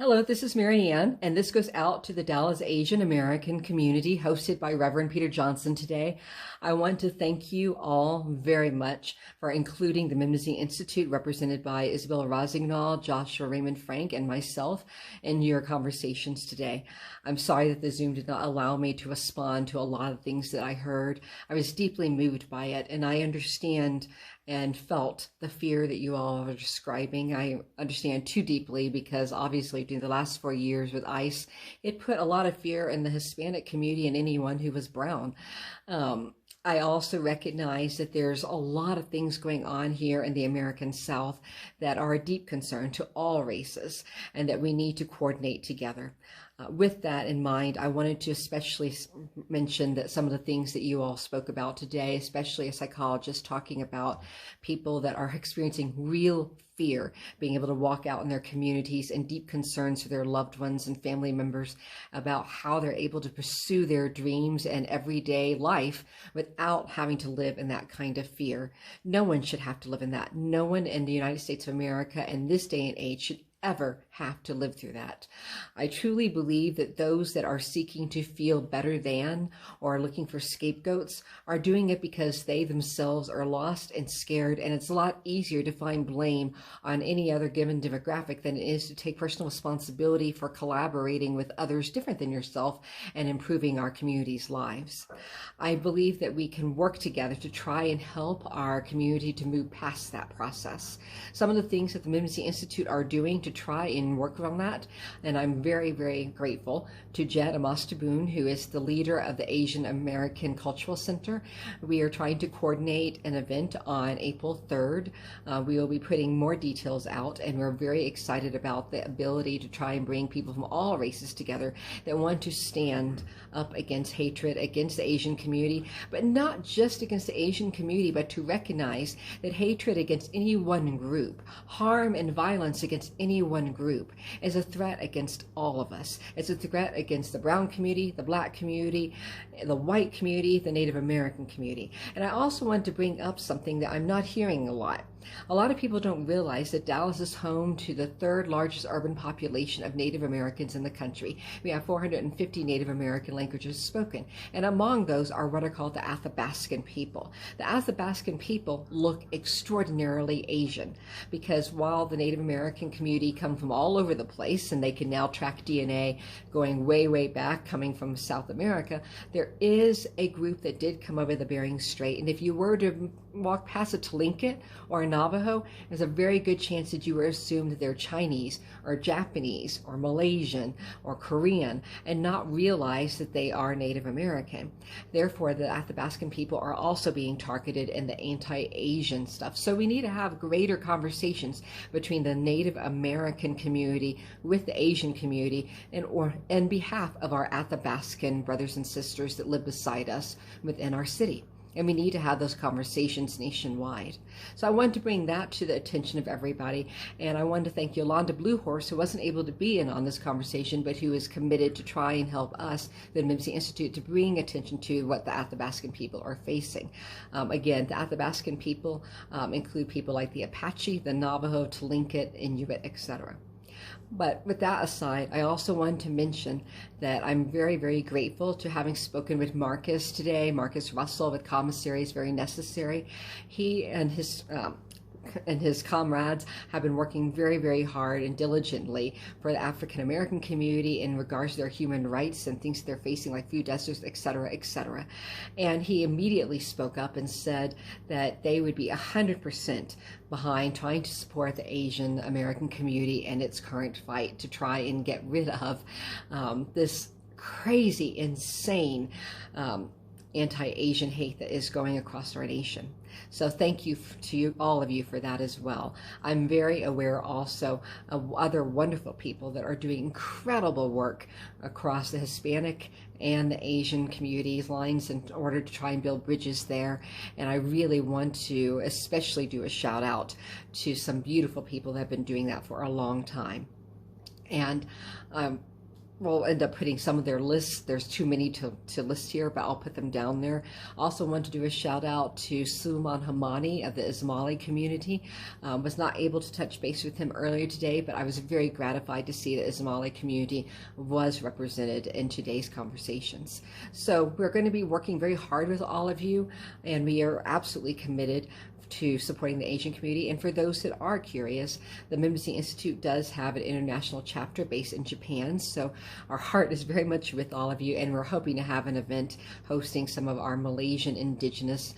Hello, this is Mary Ann, and this goes out to the Dallas Asian American community hosted by Reverend Peter Johnson today. I want to thank you all very much for including the Mimsy Institute, represented by Isabella Rosignol, Joshua Raymond Frank, and myself in your conversations today. I'm sorry that the Zoom did not allow me to respond to a lot of things that I heard. I was deeply moved by it, and I understand and felt the fear that you all are describing. I understand too deeply because obviously during the last 4 years with ICE, it put a lot of fear in the Hispanic community and anyone who was brown. I also recognize that there's a lot of things going on here in the American South that are a deep concern to all races and that we need to coordinate together. With that in mind, I wanted to especially mention that some of the things that you all spoke about today, especially a psychologist talking about people that are experiencing real fear, being able to walk out in their communities, and deep concerns for their loved ones and family members about how they're able to pursue their dreams and everyday life without having to live in that kind of fear. No one should have to live in that. No one in the United States of America in this day and age should ever have to live through that. I truly believe that those that are seeking to feel better than or are looking for scapegoats are doing it because they themselves are lost and scared, and it's a lot easier to find blame on any other given demographic than it is to take personal responsibility for collaborating with others different than yourself and improving our community's lives. I believe that we can work together to try and help our community to move past that process. Some of the things that the Mimsy Institute are doing to try and work on that, and I'm very, very grateful to Jed Amastaboon, who is the leader of the Asian American Cultural Center. We are trying to coordinate an event on April 3rd. We will be putting more details out, and we're very excited about the ability to try and bring people from all races together that want to stand up against hatred against the Asian community, but not just against the Asian community, but to recognize that hatred against any one group, harm and violence against any one group is a threat against all of us. It's a threat against the brown community, the black community, the white community, the Native American community. And I also want to bring up something that I'm not hearing a lot. A lot of people don't realize that Dallas is home to the third largest urban population of Native Americans in the country. We have 450 Native American languages spoken, and among those are what are called the Athabascan people. The Athabascan people look extraordinarily Asian because while the Native American community come from all over the place, and they can now track DNA going way, way back, coming from South America, there is a group that did come over the Bering Strait, and if you were to walk past a Tlingit or a Navajo, there's a very good chance that you would assume that they're Chinese or Japanese or Malaysian or Korean and not realize that they are Native American. Therefore, the Athabascan people are also being targeted in the anti-Asian stuff. So we need to have greater conversations between the Native American community with the Asian community in behalf of our Athabascan brothers and sisters that live beside us within our city. And we need to have those conversations nationwide. So I wanted to bring that to the attention of everybody. And I wanted to thank Yolanda Bluehorse, who wasn't able to be in on this conversation, but who is committed to try and help us, the Mimsy Institute, to bring attention to what the Athabascan people are facing. Again, the Athabascan people include people like the Apache, the Navajo, Tlingit, Inuit, etc. But with that aside, I also wanted to mention that I'm very, very grateful to having spoken with Marcus today. Marcus Russell with Commissary is very necessary. He and his comrades have been working very, very hard and diligently for the African American community in regards to their human rights and things they're facing, like food deserts, etc., etc. And he immediately spoke up and said that they would be 100% behind trying to support the Asian American community in its current fight to try and get rid of this crazy, insane anti-Asian hate that is going across our nation. So thank you to you, all of you, for that as well. I'm very aware also of other wonderful people that are doing incredible work across the Hispanic and the Asian communities lines in order to try and build bridges there. And I really want to especially do a shout out to some beautiful people that have been doing that for a long time. And we'll end up putting some of their lists. There's too many to list here, but I'll put them down there. Also want to do a shout out to Suleiman Hamani of the Ismaili community. Was not able to touch base with him earlier today, but I was very gratified to see the Ismaili community was represented in today's conversations. So we're going to be working very hard with all of you, and we are absolutely committed to supporting the Asian community. And for those that are curious, the Mimsy Institute does have an international chapter based in Japan. So our heart is very much with all of you, and we're hoping to have an event hosting some of our Malaysian indigenous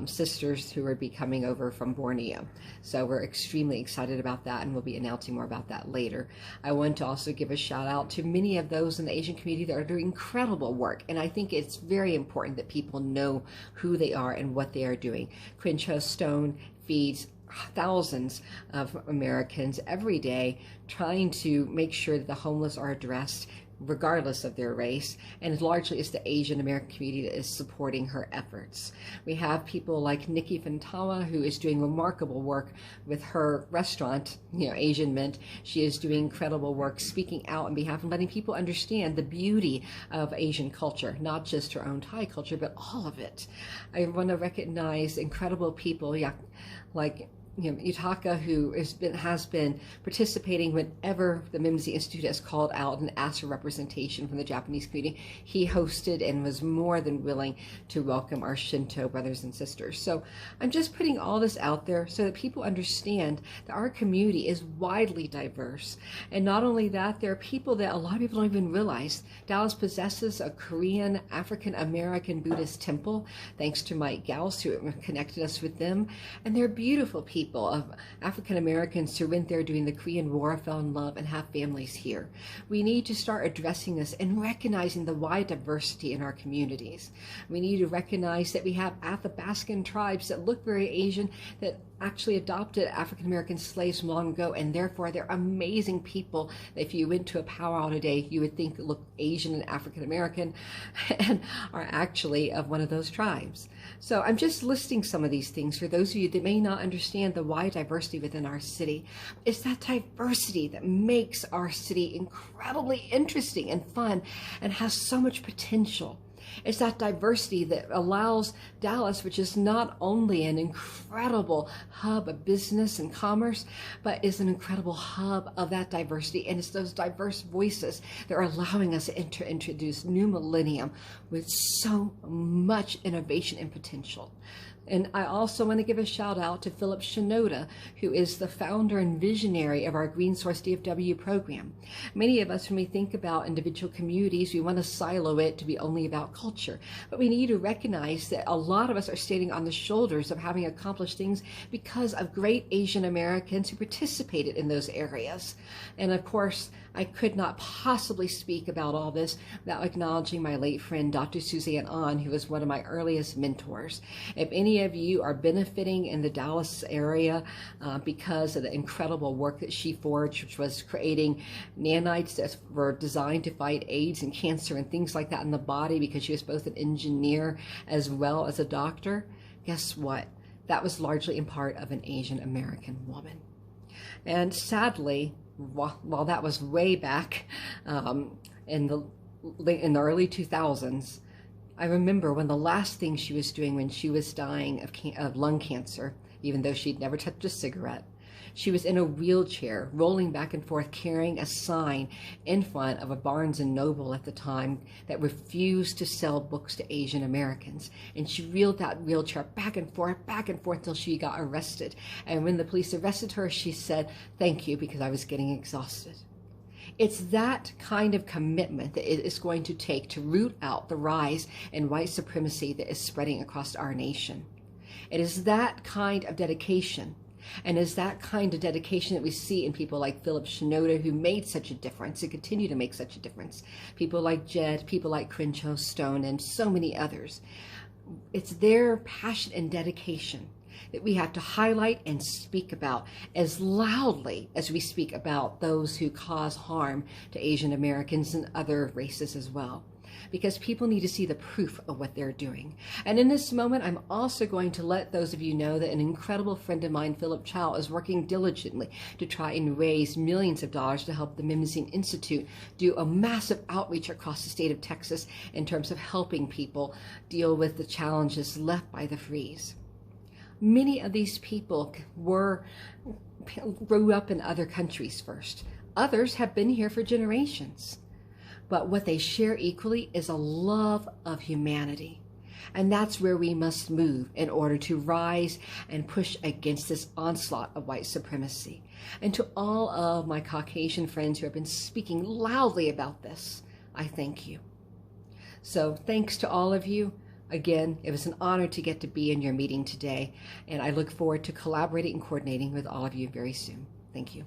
sisters who will be coming over from Borneo. So we're extremely excited about that, and we'll be announcing more about that later. I want to also give a shout out to many of those in the Asian community that are doing incredible work, and I think it's very important that people know who they are and what they are doing. Crenshaw Stone feeds thousands of Americans every day, trying to make sure that the homeless are addressed regardless of their race, and largely it's the Asian American community that is supporting her efforts. We have people like Nikki Fantawa, who is doing remarkable work with her restaurant, Asian Mint. She is doing incredible work speaking out on behalf and letting people understand the beauty of Asian culture, not just her own Thai culture, but all of it. I want to recognize incredible people, like Yutaka, who has been participating whenever the Mimsy Institute has called out and asked for representation from the Japanese community. He hosted and was more than willing to welcome our Shinto brothers and sisters. So I'm just putting all this out there so that people understand that our community is widely diverse. And not only that, there are people that a lot of people don't even realize. Dallas possesses a Korean African American Buddhist temple, thanks to Mike Gauss, who connected us with them. And they're beautiful people of African Americans who went there during the Korean War, fell in love, and have families here. We need to start addressing this and recognizing the wide diversity in our communities. We need to recognize that we have Athabascan tribes that look very Asian, that actually adopted African American slaves long ago, and therefore they're amazing people. If you went to a powwow today, you would think look Asian and African American, and are actually of one of those tribes. So I'm just listing some of these things for those of you that may not understand the wide diversity within our city. It's that diversity that makes our city incredibly interesting and fun and has so much potential. It's that diversity that allows Dallas, which is not only an incredible hub of business and commerce, but is an incredible hub of that diversity. And it's those diverse voices that are allowing us to introduce new millennium with so much innovation and potential. And I also want to give a shout out to Philip Shinoda, who is the founder and visionary of our Green Source DFW program. Many of us, when we think about individual communities, we want to silo it to be only about culture. But we need to recognize that a lot of us are standing on the shoulders of having accomplished things because of great Asian Americans who participated in those areas. And of course, I could not possibly speak about all this without acknowledging my late friend, Dr. Suzanne Ahn, who was one of my earliest mentors. If any of you are benefiting in the Dallas area because of the incredible work that she forged, which was creating nanites that were designed to fight AIDS and cancer and things like that in the body, because she was both an engineer as well as a doctor, guess what? That was largely in part of an Asian American woman. And sadly, while that was way back in the early 2000s, I remember when the last thing she was doing when she was dying of lung cancer, even though she'd never touched a cigarette, she was in a wheelchair, rolling back and forth, carrying a sign in front of a Barnes & Noble at the time that refused to sell books to Asian Americans. And she reeled that wheelchair back and forth until she got arrested. And when the police arrested her, she said, "Thank you, because I was getting exhausted." It's that kind of commitment that it is going to take to root out the rise in white supremacy that is spreading across our nation. It is that kind of dedication. And is that kind of dedication that we see in people like Philip Shinoda, who made such a difference and continue to make such a difference. People like Jed, people like Crenshaw Stone, and so many others. It's their passion and dedication that we have to highlight and speak about as loudly as we speak about those who cause harm to Asian Americans and other races as well. because people need to see the proof of what they're doing. And in this moment, I'm also going to let those of you know that an incredible friend of mine, Philip Chow, is working diligently to try and raise millions of dollars to help the Mimosine Institute do a massive outreach across the state of Texas in terms of helping people deal with the challenges left by the freeze. Many of these people grew up in other countries first. Others have been here for generations. But what they share equally is a love of humanity. And that's where we must move in order to rise and push against this onslaught of white supremacy. And to all of my Caucasian friends who have been speaking loudly about this, I thank you. So thanks to all of you. Again, it was an honor to get to be in your meeting today, and I look forward to collaborating and coordinating with all of you very soon. Thank you.